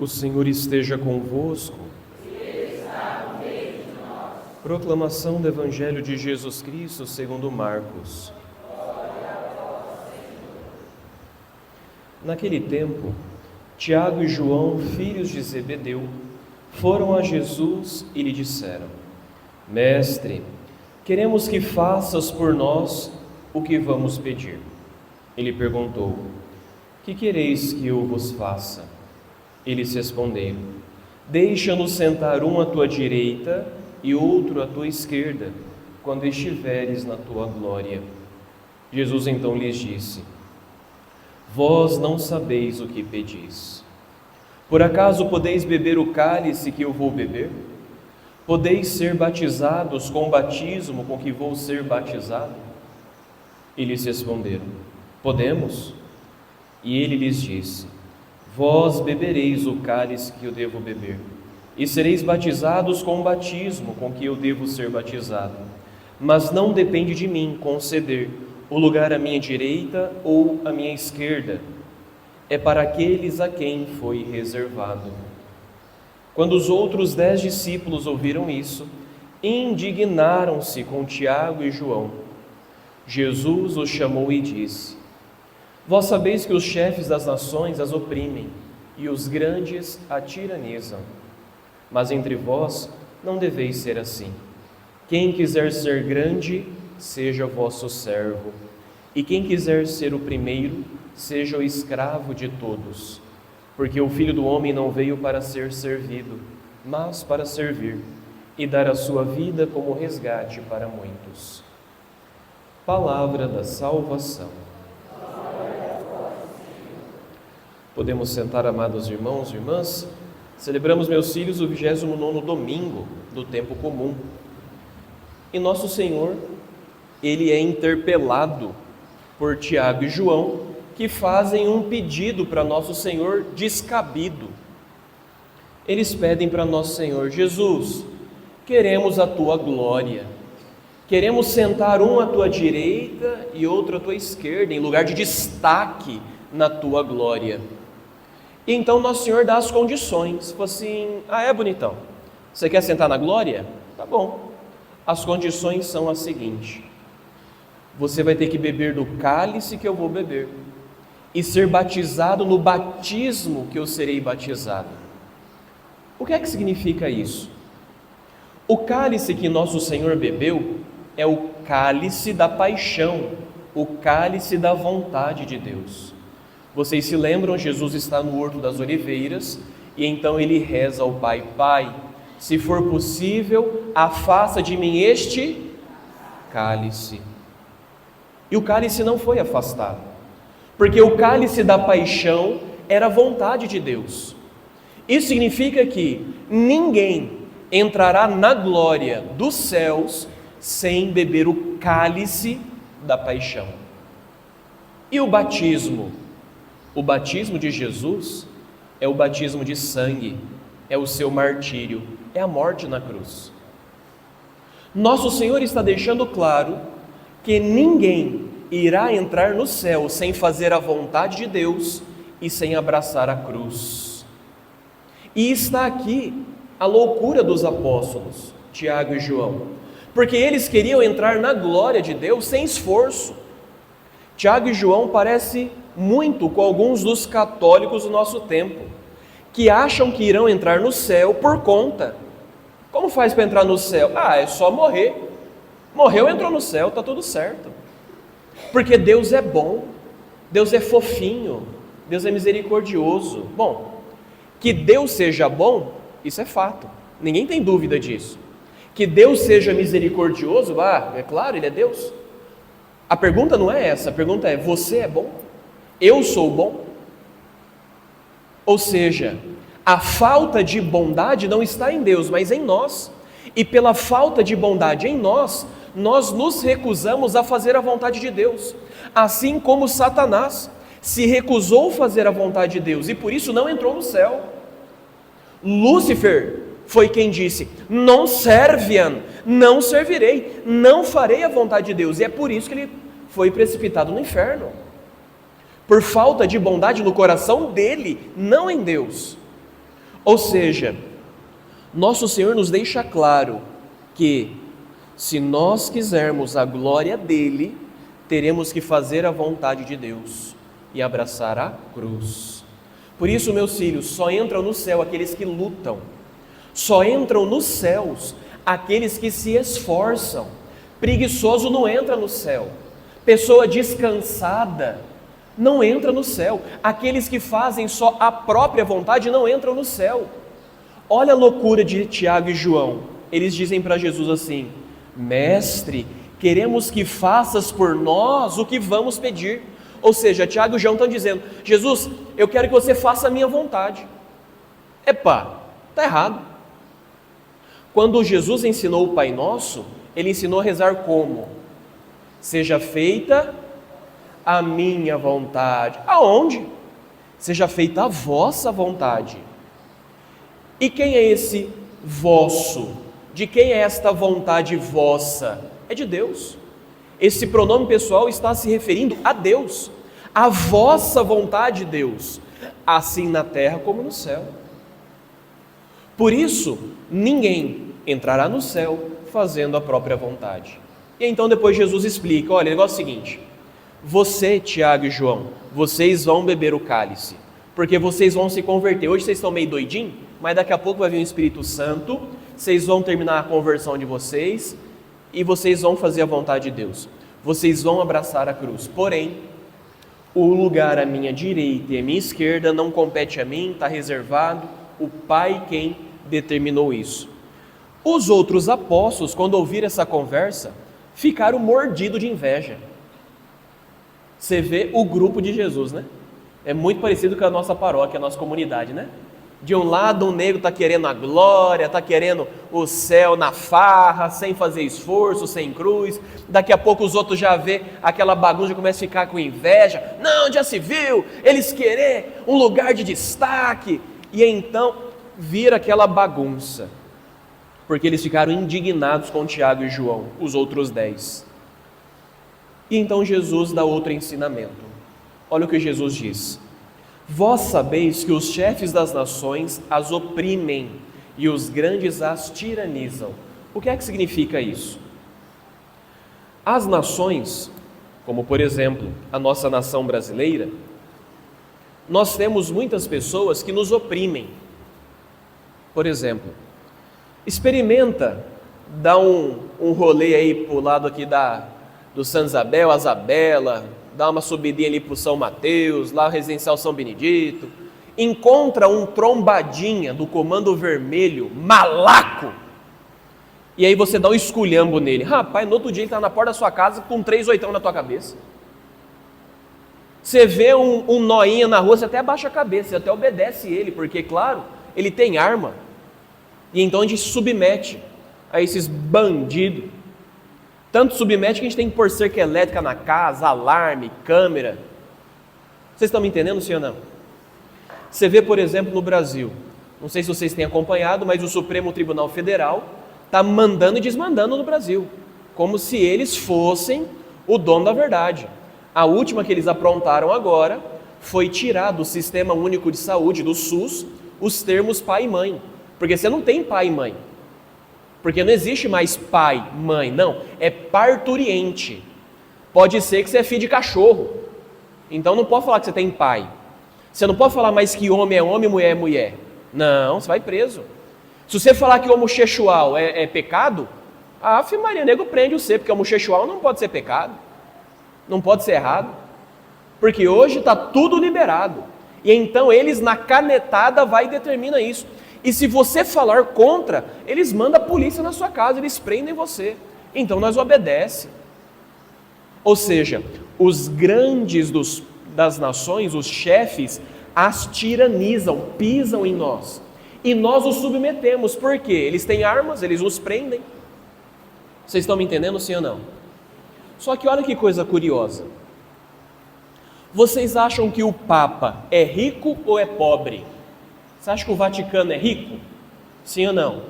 O Senhor esteja convosco. Proclamação do Evangelho de Jesus Cristo segundo Marcos. Naquele tempo, Tiago e João, filhos de Zebedeu, foram a Jesus e lhe disseram: Mestre, queremos que faças por nós o que vamos pedir. Ele perguntou: Que quereis que eu vos faça? Eles responderam: Deixa-nos sentar um à tua direita e outro à tua esquerda, quando estiveres na tua glória. Jesus então lhes disse: Vós não sabeis o que pedis. Por acaso podeis beber o cálice que eu vou beber? Podeis ser batizados com o batismo com que vou ser batizado? Eles responderam: Podemos. E ele lhes disse: Vós bebereis o cálice que eu devo beber, e sereis batizados com o batismo com que eu devo ser batizado. Mas não depende de mim conceder o lugar à minha direita ou à minha esquerda. É para aqueles a quem foi reservado. Quando os outros 10 discípulos ouviram isso, indignaram-se com Tiago e João. Jesus os chamou e disse: Vós sabeis que os chefes das nações as oprimem e os grandes a tiranizam. Mas entre vós não deveis ser assim. Quem quiser ser grande, seja vosso servo. E quem quiser ser o primeiro, seja o escravo de todos. Porque o Filho do Homem não veio para ser servido, mas para servir e dar a sua vida como resgate para muitos. Palavra da salvação. Podemos sentar, amados irmãos e irmãs. Celebramos, meus filhos, o 29º domingo do tempo comum. E nosso Senhor, Ele é interpelado por Tiago e João, que fazem um pedido para nosso Senhor descabido. Eles pedem para nosso Senhor: Jesus, queremos a Tua glória. Queremos sentar um à Tua direita e outro à Tua esquerda, em lugar de destaque na Tua glória. E então nosso Senhor dá as condições. Fala assim: é bonitão, você quer sentar na glória? Tá bom. As condições são as seguintes: você vai ter que beber do cálice que eu vou beber e ser batizado no batismo que eu serei batizado. O que é que significa isso? O cálice que nosso Senhor bebeu é o cálice da paixão, o cálice da vontade de Deus. Vocês se lembram, Jesus está no Horto das Oliveiras e então ele reza ao Pai: Pai, se for possível, afasta de mim este cálice. E o cálice não foi afastado, porque o cálice da paixão era a vontade de Deus. Isso significa que ninguém entrará na glória dos céus sem beber o cálice da paixão. E o batismo? O batismo de Jesus é o batismo de sangue, é o seu martírio, é a morte na cruz. Nosso Senhor está deixando claro que ninguém irá entrar no céu sem fazer a vontade de Deus e sem abraçar a cruz. E está aqui a loucura dos apóstolos, Tiago e João, porque eles queriam entrar na glória de Deus sem esforço. Tiago e João parecem muito com alguns dos católicos do nosso tempo, que acham que irão entrar no céu por conta. Como faz para entrar no céu? É só morrer. Morreu, entrou no céu, está tudo certo. Porque Deus é bom, Deus é fofinho, Deus é misericordioso. Bom, que Deus seja bom, isso é fato, ninguém tem dúvida disso. Que Deus seja misericordioso, é claro, Ele é Deus. A pergunta não é essa, a pergunta é: você é bom? Eu sou bom? Ou seja, a falta de bondade não está em Deus, mas em nós. E pela falta de bondade em nós, nós nos recusamos a fazer a vontade de Deus. Assim como Satanás se recusou a fazer a vontade de Deus e por isso não entrou no céu. Lúcifer foi quem disse: non serviam, não servirei, não farei a vontade de Deus. E é por isso que ele foi precipitado no inferno. Por falta de bondade no coração dele, não em Deus. Ou seja, nosso Senhor nos deixa claro que, se nós quisermos a glória dele, teremos que fazer a vontade de Deus e abraçar a cruz. Por isso, meus filhos, só entram no céu aqueles que lutam, só entram nos céus aqueles que se esforçam. Preguiçoso não entra no céu, pessoa descansada não entra no céu, aqueles que fazem só a própria vontade não entram no céu. Olha a loucura de Tiago e João, eles dizem para Jesus assim: Mestre, queremos que faças por nós o que vamos pedir. Ou seja, Tiago e João estão dizendo: Jesus, eu quero que você faça a minha vontade. Epá, está errado. Quando Jesus ensinou o Pai Nosso, ele ensinou a rezar como? Seja feita a minha vontade. Aonde? Seja feita a vossa vontade. E quem é esse vosso? De quem é esta vontade vossa? É de Deus. Esse pronome pessoal está se referindo a Deus. A vossa vontade, Deus, assim na terra como no céu. Por isso, ninguém entrará no céu fazendo a própria vontade. E então depois Jesus explica: olha, o negócio é o seguinte, você, Tiago e João, vocês vão beber o cálice, porque vocês vão se converter. Hoje vocês estão meio doidinhos, mas daqui a pouco vai vir o Espírito Santo, vocês vão terminar a conversão de vocês, e vocês vão fazer a vontade de Deus. Vocês vão abraçar a cruz. Porém, o lugar à minha direita e à minha esquerda não compete a mim, está reservado, o Pai quem determinou isso. Os outros apóstolos, quando ouviram essa conversa, ficaram mordidos de inveja. Você vê o grupo de Jesus, né? É muito parecido com a nossa paróquia, a nossa comunidade, né? De um lado, um negro está querendo a glória, está querendo o céu na farra, sem fazer esforço, sem cruz. Daqui a pouco os outros já vê aquela bagunça e começam a ficar com inveja. Não, já se viu, eles querem um lugar de destaque. E então vira aquela bagunça, porque eles ficaram indignados com Tiago e João, os outros 10. E então Jesus dá outro ensinamento. Olha o que Jesus diz: vós sabeis que os chefes das nações as oprimem e os grandes as tiranizam. O que é que significa isso? As nações, como por exemplo a nossa nação brasileira, nós temos muitas pessoas que nos oprimem. Por exemplo, experimenta dar um rolê aí para o lado aqui do Santa Isabel, Azabela, dá uma subidinha ali para o São Mateus, lá o Residencial São Benedito, encontra um trombadinha do Comando Vermelho, malaco, e aí você dá um esculhambo nele. Rapaz, no outro dia ele está na porta da sua casa com 3 oitão na tua cabeça. Você vê um noinha na rua, você até abaixa a cabeça, você até obedece ele, porque claro, ele tem arma, e então a gente submete a esses bandidos. Tanto submete que a gente tem que pôr cerca elétrica na casa, alarme, câmera. Vocês estão me entendendo, sim ou não? Você vê, por exemplo, no Brasil, não sei se vocês têm acompanhado, mas o Supremo Tribunal Federal está mandando e desmandando no Brasil, como se eles fossem o dono da verdade. A última que eles aprontaram agora foi tirar do Sistema Único de Saúde, do SUS, os termos pai e mãe, porque você não tem pai e mãe. Porque não existe mais pai, mãe, não, é parturiente. Pode ser que você é filho de cachorro, então não pode falar que você tem pai. Você não pode falar mais que homem é homem, mulher é mulher. Não, você vai preso. Se você falar que homossexual é pecado, a Maria Nego prende você, porque homossexual não pode ser pecado, não pode ser errado, porque hoje está tudo liberado. E então eles na canetada vai e determina isso. E se você falar contra, eles mandam a polícia na sua casa, eles prendem você. Então nós obedecemos. Ou seja, os grandes das nações, os chefes, as tiranizam, pisam em nós. E nós os submetemos, porque eles têm armas, eles nos prendem. Vocês estão me entendendo, sim ou não? Só que olha que coisa curiosa. Vocês acham que o Papa é rico ou é pobre? Você acha que o Vaticano é rico? Sim ou não?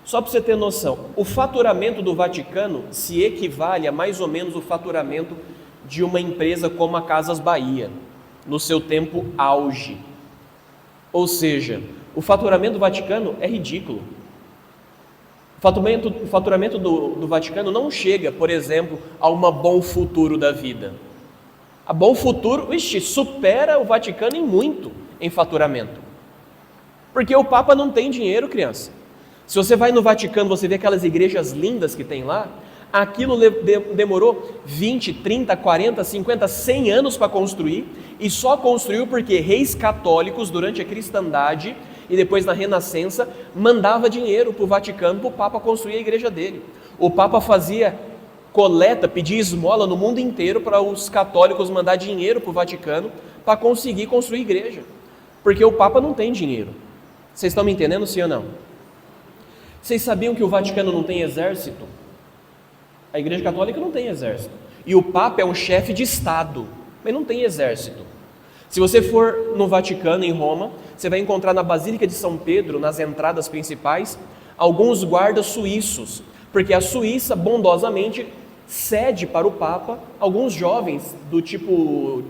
Só para você ter noção, o faturamento do Vaticano se equivale a mais ou menos o faturamento de uma empresa como a Casas Bahia, no seu tempo auge. Ou seja, o faturamento do Vaticano é ridículo. O faturamento do Vaticano não chega, por exemplo, a um bom futuro da vida. A bom futuro, supera o Vaticano em muito em faturamento. Porque o Papa não tem dinheiro, criança. Se você vai no Vaticano, você vê aquelas igrejas lindas que tem lá, aquilo demorou 20, 30, 40, 50, 100 anos para construir, e só construiu porque reis católicos, durante a cristandade e depois na Renascença, mandava dinheiro para o Vaticano, para o Papa construir a igreja dele. O Papa fazia coleta, pedia esmola no mundo inteiro para os católicos mandar dinheiro para o Vaticano para conseguir construir igreja, porque o Papa não tem dinheiro. Vocês estão me entendendo, sim ou não? Vocês sabiam que o Vaticano não tem exército? A Igreja Católica não tem exército. E o Papa é um chefe de Estado, mas não tem exército. Se você for no Vaticano, em Roma, você vai encontrar na Basílica de São Pedro, nas entradas principais, alguns guardas suíços, porque a Suíça, bondosamente, cede para o Papa alguns jovens do tipo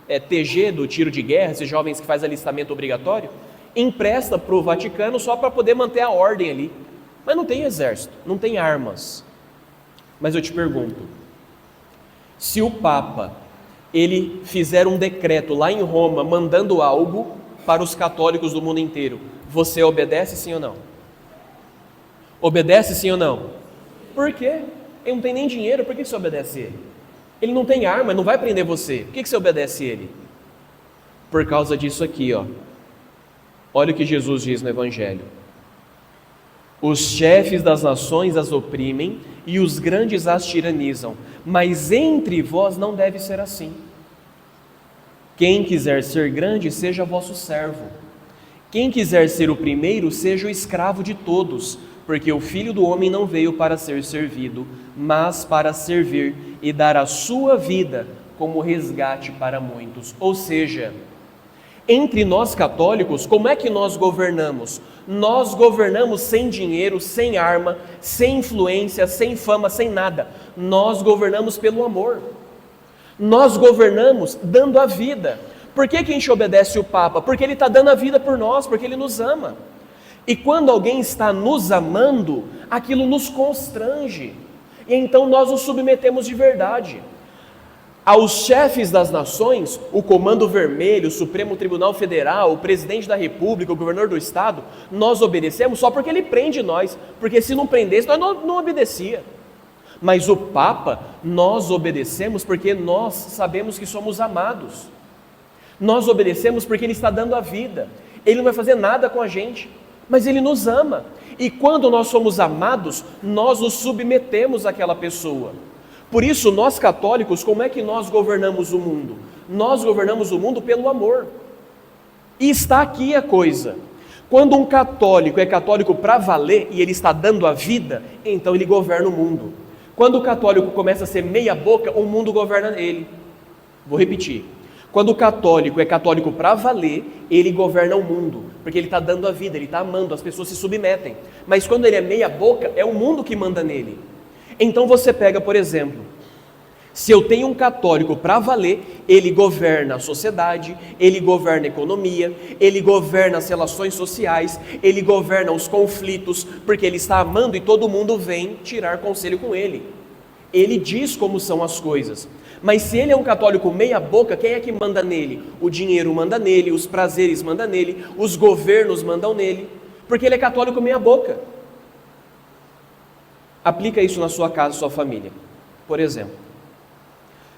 TG, do tiro de guerra, esses jovens que fazem alistamento obrigatório, empresta para o Vaticano só para poder manter a ordem ali. Mas não tem exército, não tem armas. Mas eu te pergunto, se o Papa, ele fizer um decreto lá em Roma, mandando algo para os católicos do mundo inteiro, você obedece sim ou não? Obedece sim ou não? Por quê? Ele não tem nem dinheiro, por que você obedece ele? Ele não tem arma, não vai prender você, por que você obedece ele? Por causa disso aqui, ó. Olha o que Jesus diz no Evangelho: os chefes das nações as oprimem e os grandes as tiranizam, mas entre vós não deve ser assim. Quem quiser ser grande, seja vosso servo. Quem quiser ser o primeiro, seja o escravo de todos, porque o Filho do Homem não veio para ser servido, mas para servir e dar a sua vida como resgate para muitos. Ou seja, entre nós católicos, como é que nós governamos? Nós governamos sem dinheiro, sem arma, sem influência, sem fama, sem nada. Nós governamos pelo amor. Nós governamos dando a vida. Por que a gente obedece o Papa? Porque ele está dando a vida por nós, porque ele nos ama. E quando alguém está nos amando, aquilo nos constrange. E então nós nos submetemos de verdade. Aos chefes das nações, o Comando Vermelho, o Supremo Tribunal Federal, o Presidente da República, o Governador do Estado, nós obedecemos só porque ele prende nós, porque se não prendesse, nós não obedecia. Mas o Papa, nós obedecemos porque nós sabemos que somos amados. Nós obedecemos porque ele está dando a vida. Ele não vai fazer nada com a gente, mas ele nos ama. E quando nós somos amados, nós nos submetemos àquela pessoa. Por isso, nós católicos, como é que nós governamos o mundo? Nós governamos o mundo pelo amor. E está aqui a coisa: quando um católico é católico para valer e ele está dando a vida, então ele governa o mundo. Quando o católico começa a ser meia boca, o mundo governa ele. Vou repetir: quando o católico é católico para valer, ele governa o mundo, porque ele está dando a vida, ele está amando, as pessoas se submetem. Mas quando ele é meia boca, é o mundo que manda nele. Então você pega, por exemplo, se eu tenho um católico para valer, ele governa a sociedade, ele governa a economia, ele governa as relações sociais, ele governa os conflitos, porque ele está amando e todo mundo vem tirar conselho com ele. Ele diz como são as coisas. Mas se ele é um católico meia boca, quem é que manda nele? O dinheiro manda nele, os prazeres mandam nele, os governos mandam nele, porque ele é católico meia boca. Aplica isso na sua casa, sua família. Por exemplo,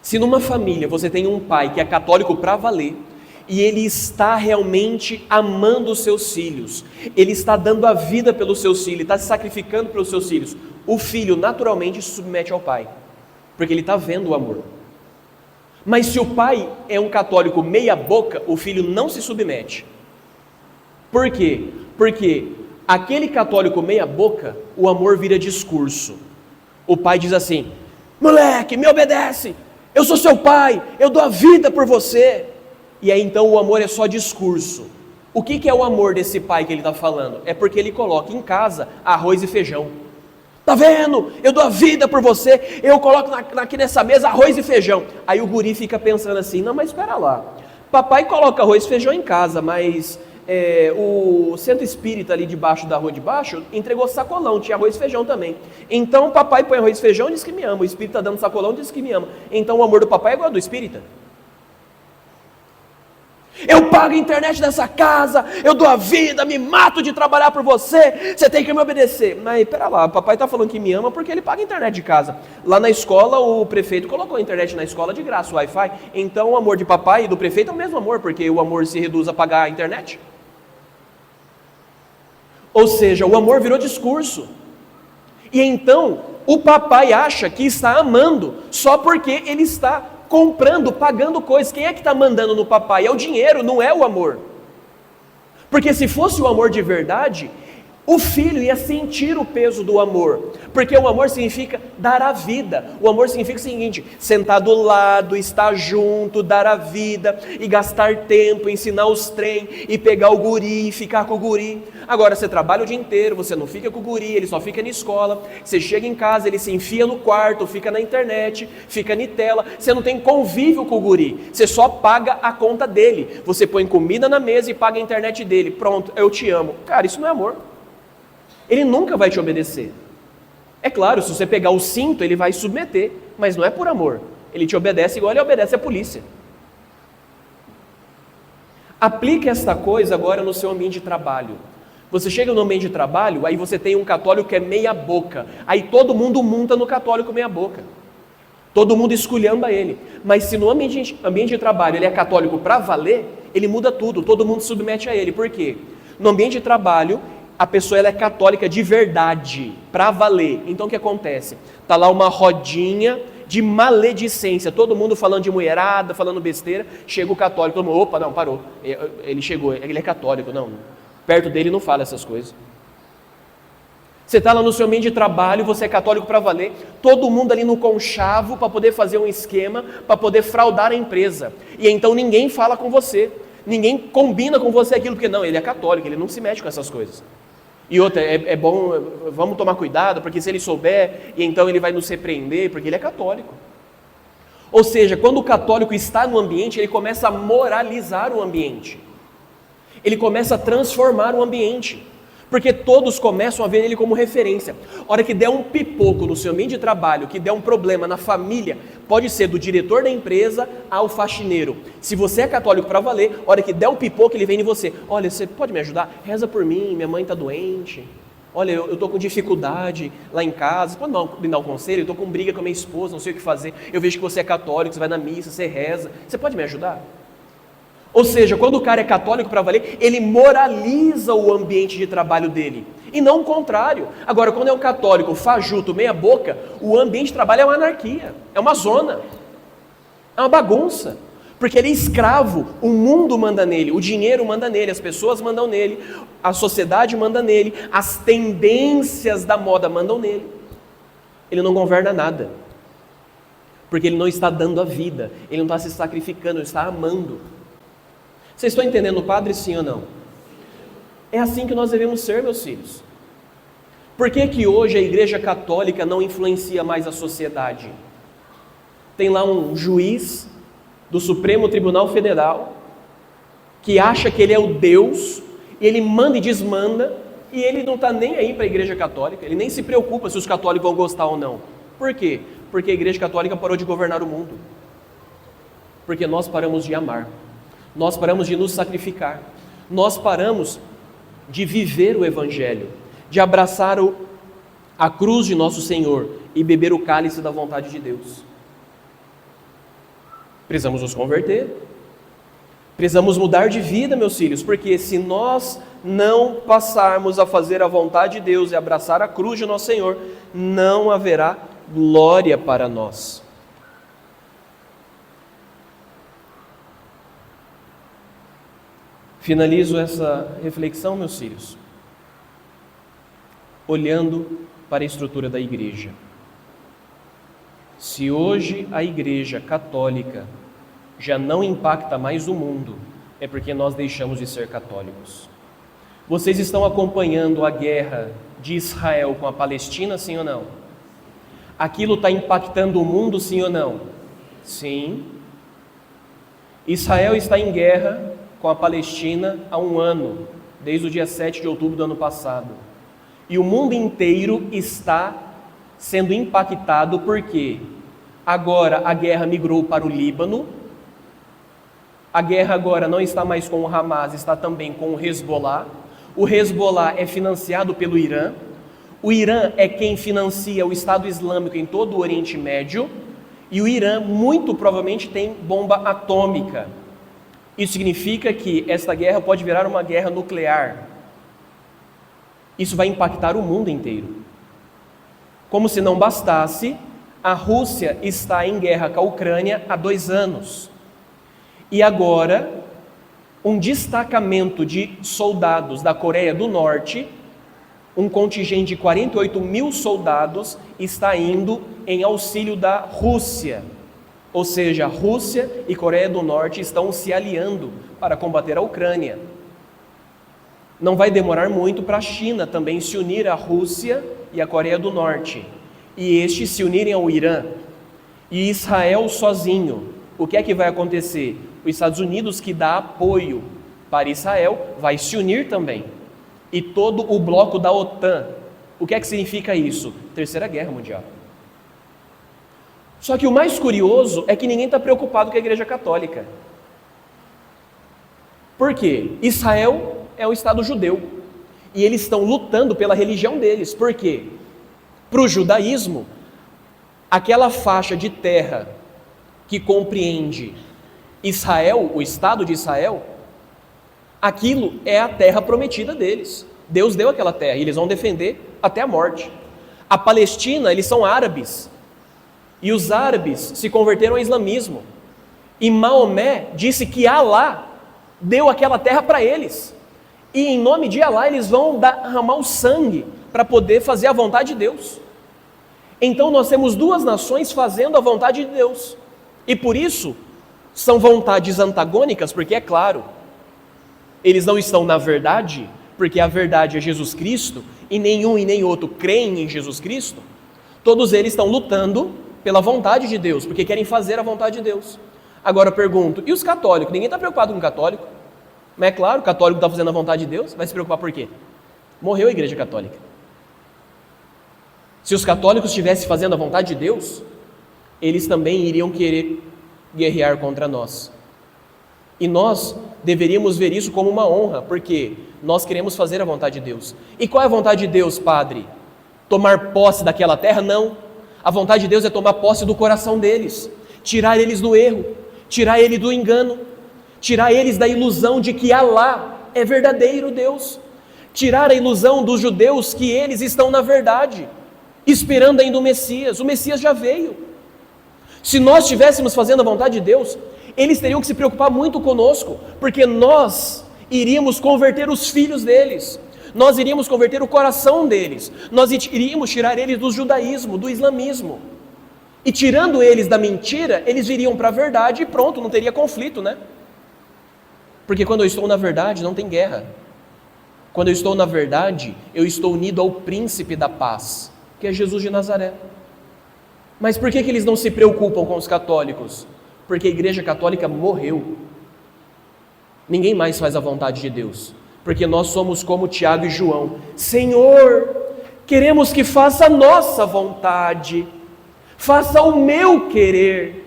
se numa família você tem um pai que é católico para valer, e ele está realmente amando os seus filhos, ele está dando a vida pelos seus filhos, está se sacrificando pelos seus filhos, o filho naturalmente se submete ao pai, porque ele está vendo o amor. Mas se o pai é um católico meia boca, o filho não se submete. Por quê? Porque aquele católico meia boca, o amor vira discurso. O pai diz assim: moleque, me obedece, eu sou seu pai, eu dou a vida por você. E aí então o amor é só discurso. O que é o amor desse pai que ele está falando? É porque ele coloca em casa arroz e feijão. Tá vendo? Eu dou a vida por você, eu coloco aqui nessa mesa arroz e feijão. Aí o guri fica pensando assim: não, mas espera lá, papai coloca arroz e feijão em casa, mas o centro espírita ali debaixo da rua de baixo entregou sacolão, tinha arroz e feijão também. Então o papai põe arroz e feijão e diz que me ama, o espírita dando sacolão e diz que me ama. Então o amor do papai é igual ao do espírita. Eu pago a internet dessa casa, eu dou a vida, me mato de trabalhar por você, você tem que me obedecer. Mas pera lá, o papai está falando que me ama porque ele paga a internet de casa. Lá na escola o prefeito colocou a internet na escola de graça, o Wi-Fi. Então o amor de papai e do prefeito é o mesmo amor, porque o amor se reduz a pagar a internet. Ou seja, o amor virou discurso. E então o papai acha que está amando só porque ele está comprando, pagando coisas. Quem é que está mandando no papai? É o dinheiro, não é o amor. Porque se fosse o amor de verdade, o filho ia sentir o peso do amor, porque o amor significa dar a vida. O amor significa o seguinte: sentar do lado, estar junto, dar a vida, e gastar tempo, ensinar os trem, e pegar o guri, e ficar com o guri. Agora você trabalha o dia inteiro, você não fica com o guri, ele só fica na escola, você chega em casa, ele se enfia no quarto, fica na internet, fica na tela, você não tem convívio com o guri, você só paga a conta dele, você põe comida na mesa e paga a internet dele, pronto, eu te amo. Cara, isso não é amor. Ele nunca vai te obedecer. É claro, se você pegar o cinto, ele vai submeter, mas não é por amor. Ele te obedece igual ele obedece a polícia. Aplique esta coisa agora no seu ambiente de trabalho. Você chega no ambiente de trabalho, aí você tem um católico que é meia boca, aí todo mundo monta no católico meia boca. Todo mundo esculhamba ele. Mas se no ambiente de trabalho ele é católico para valer, ele muda tudo, todo mundo se submete a ele. Por quê? No ambiente de trabalho, a pessoa ela é católica de verdade, para valer. Então o que acontece? Está lá uma rodinha de maledicência, todo mundo falando de mulherada, falando besteira, chega o católico, todo mundo, opa, não, parou, ele chegou, ele é católico, não, perto dele não fala essas coisas. Você está lá no seu ambiente de trabalho, você é católico para valer, todo mundo ali no conchavo para poder fazer um esquema, para poder fraudar a empresa, e então ninguém fala com você, ninguém combina com você aquilo, porque não, ele é católico, ele não se mexe com essas coisas. E outra, é bom, vamos tomar cuidado, porque se ele souber, e então ele vai nos repreender, porque ele é católico. Ou seja, quando o católico está no ambiente, ele começa a moralizar o ambiente. Ele começa a transformar o ambiente. Porque todos começam a ver ele como referência. A hora que der um pipoco no seu ambiente de trabalho, que der um problema na família, pode ser do diretor da empresa ao faxineiro. Se você é católico para valer, a hora que der um pipoco, ele vem em você. Olha, você pode me ajudar? Reza por mim, minha mãe está doente. Olha, eu estou com dificuldade lá em casa. Pode me dar um conselho? Eu estou com briga com a minha esposa, não sei o que fazer. Eu vejo que você é católico, você vai na missa, você reza. Você pode me ajudar? Ou seja, quando o cara é católico para valer, ele moraliza o ambiente de trabalho dele, e não o contrário. Agora, quando é um católico fajuto, meia boca, o ambiente de trabalho é uma anarquia, é uma zona, é uma bagunça, porque ele é escravo, o mundo manda nele, o dinheiro manda nele, as pessoas mandam nele, a sociedade manda nele, as tendências da moda mandam nele, ele não governa nada, porque ele não está dando a vida, ele não está se sacrificando, ele está amando. Vocês estão entendendo, padre, sim ou não? É assim que nós devemos ser, meus filhos. Por que que hoje a Igreja Católica não influencia mais a sociedade? Tem lá um juiz do Supremo Tribunal Federal que acha que ele é o Deus, e ele manda e desmanda, e ele não está nem aí para a Igreja Católica, ele nem se preocupa se os católicos vão gostar ou não. Por quê? Porque a Igreja Católica parou de governar o mundo. Porque nós paramos de amar. Nós paramos de nos sacrificar, nós paramos de viver o Evangelho, de abraçar a cruz de nosso Senhor e beber o cálice da vontade de Deus. Precisamos nos converter, precisamos mudar de vida, meus filhos, porque se nós não passarmos a fazer a vontade de Deus e abraçar a cruz de nosso Senhor, não haverá glória para nós. Finalizo essa reflexão, meus filhos, olhando para a estrutura da igreja. Se hoje a Igreja Católica já não impacta mais o mundo, é porque nós deixamos de ser católicos. Vocês estão acompanhando a guerra de Israel com a Palestina, sim ou não? Aquilo está impactando o mundo, sim ou não? Sim. Israel está em guerra com a Palestina há um ano, desde o dia 7 de outubro do ano passado. E o mundo inteiro está sendo impactado porque agora a guerra migrou para o Líbano, a guerra agora não está mais com o Hamas, está também com o Hezbollah. O Hezbollah é financiado pelo Irã. O Irã é quem financia o Estado Islâmico em todo o Oriente Médio. E o Irã, muito provavelmente, tem bomba atômica. Isso significa que esta guerra pode virar uma guerra nuclear. Isso vai impactar o mundo inteiro. Como se não bastasse, a Rússia está em guerra com a Ucrânia há 2 anos. E agora, um destacamento de soldados da Coreia do Norte, um contingente de 48 mil soldados, está indo em auxílio da Rússia. Ou seja, a Rússia e Coreia do Norte estão se aliando para combater a Ucrânia. Não vai demorar muito para a China também se unir à Rússia e à Coreia do Norte. E estes se unirem ao Irã. E Israel sozinho. O que é que vai acontecer? Os Estados Unidos, que dá apoio para Israel, vai se unir também. E todo o bloco da OTAN. O que é que significa isso? Terceira Guerra Mundial. Só que o mais curioso é que ninguém está preocupado com a Igreja Católica. Por quê? Israel é um Estado judeu. E eles estão lutando pela religião deles. Por quê? Para o judaísmo, aquela faixa de terra que compreende Israel, o Estado de Israel, aquilo é a terra prometida deles. Deus deu aquela terra e eles vão defender até a morte. A Palestina, eles são árabes. E os árabes se converteram ao islamismo. E Maomé disse que Alá deu aquela terra para eles. E em nome de Alá eles vão derramar o sangue para poder fazer a vontade de Deus. Então nós temos 2 nações fazendo a vontade de Deus. E por isso são vontades antagônicas, porque é claro, eles não estão na verdade, porque a verdade é Jesus Cristo, e nenhum e nem outro creem em Jesus Cristo. Todos eles estão lutando pela vontade de Deus, porque querem fazer a vontade de Deus. Agora eu pergunto, e os católicos? Ninguém está preocupado com o católico. Mas é claro, o católico está fazendo a vontade de Deus, vai se preocupar por quê? Morreu a Igreja Católica. Se os católicos estivessem fazendo a vontade de Deus, eles também iriam querer guerrear contra nós. E nós deveríamos ver isso como uma honra, porque nós queremos fazer a vontade de Deus. E qual é a vontade de Deus, Padre? Tomar posse daquela terra? Não. A vontade de Deus é tomar posse do coração deles, tirar eles do erro, tirar eles do engano, tirar eles da ilusão de que Alá é verdadeiro Deus, tirar a ilusão dos judeus que eles estão na verdade, esperando ainda o Messias já veio. Se nós estivéssemos fazendo a vontade de Deus, eles teriam que se preocupar muito conosco, porque nós iríamos converter os filhos deles, nós iríamos converter o coração deles, nós iríamos tirar eles do judaísmo, do islamismo, e tirando eles da mentira, eles viriam para a verdade e pronto, não teria conflito, né? Porque quando eu estou na verdade, não tem guerra. Quando eu estou na verdade, eu estou unido ao príncipe da paz, que é Jesus de Nazaré. Mas por que eles não se preocupam com os católicos? Porque a Igreja Católica morreu. Ninguém mais faz a vontade de Deus, porque nós somos como Tiago e João. Senhor, queremos que faça a nossa vontade, faça o meu querer.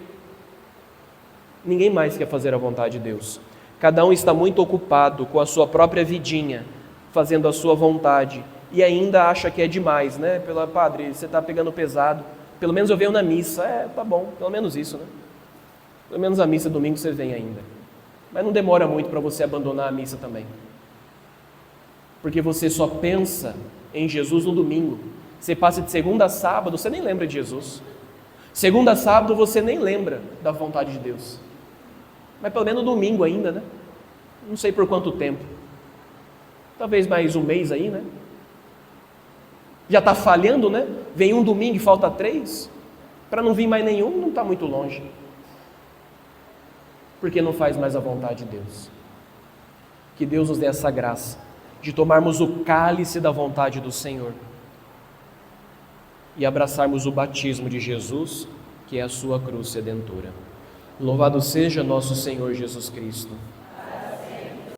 Ninguém mais quer fazer a vontade de Deus. Cada um está muito ocupado com a sua própria vidinha, fazendo a sua vontade, e ainda acha que é demais, né? Padre, você está pegando pesado. Pelo menos eu venho na missa. Tá bom, pelo menos isso, né? Pelo menos a missa domingo você vem ainda. Mas não demora muito para você abandonar a missa também. Porque você só pensa em Jesus no domingo. Você passa de segunda a sábado, você nem lembra de Jesus. Segunda a sábado você nem lembra da vontade de Deus. Mas pelo menos no domingo ainda, né? Não sei por quanto tempo. Talvez mais um mês aí, né? Já está falhando, né? Vem um domingo e falta 3. Para não vir mais nenhum, não está muito longe. Porque não faz mais a vontade de Deus. Que Deus nos dê essa graça de tomarmos o cálice da vontade do Senhor e abraçarmos o batismo de Jesus, que é a sua cruz redentora. Louvado seja nosso Senhor Jesus Cristo.